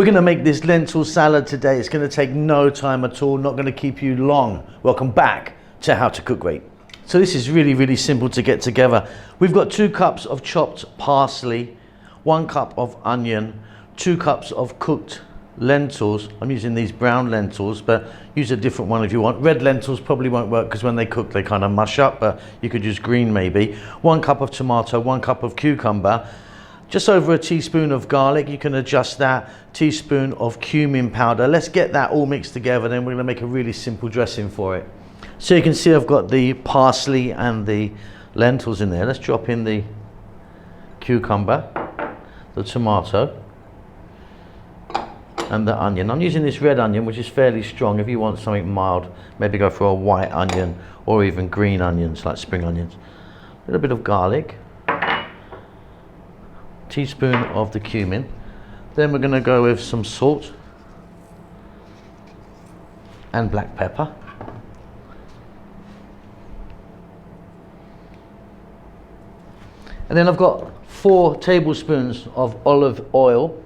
We're going to make this lentil salad today. It's going to take no time at all, not going to keep you long. Welcome back to How to Cook Great. So this is really, really simple to get together. We've got 2 cups of chopped parsley, 1 cup of onion, 2 cups of cooked lentils. I'm using these brown lentils, but use a different one if you want. Red lentils probably won't work because when they cook they kind of mush up, but you could use green maybe. 1 cup of tomato, 1 cup of cucumber, just over a teaspoon of garlic, you can adjust that, teaspoon of cumin powder. Let's get that all mixed together, then we're going to make a really simple dressing for it. So you can see I've got the parsley and the lentils in there. Let's drop in the cucumber, the tomato and the onion. I'm using this red onion, which is fairly strong. If you want something mild, maybe go for a white onion or even green onions like spring onions. A little bit of garlic, teaspoon of the cumin. Then we're going to go with some salt and black pepper. And then I've got 4 tablespoons of olive oil.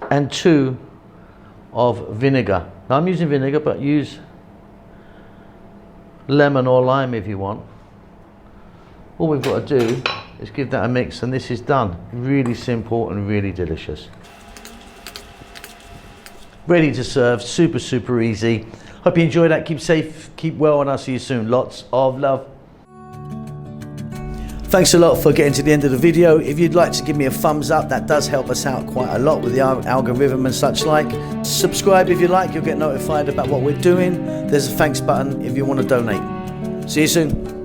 And 2 of vinegar. Now I'm using vinegar, but use lemon or lime if you want. All we've got to do is give that a mix and this is done. Really simple and really delicious. Ready to serve, super, super easy. Hope you enjoyed that. Keep safe, keep well, and I'll see you soon. Lots of love. Thanks a lot for getting to the end of the video. If you'd like to give me a thumbs up, that does help us out quite a lot with the algorithm and such like. Subscribe if you like, you'll get notified about what we're doing. There's a thanks button if you want to donate. See you soon.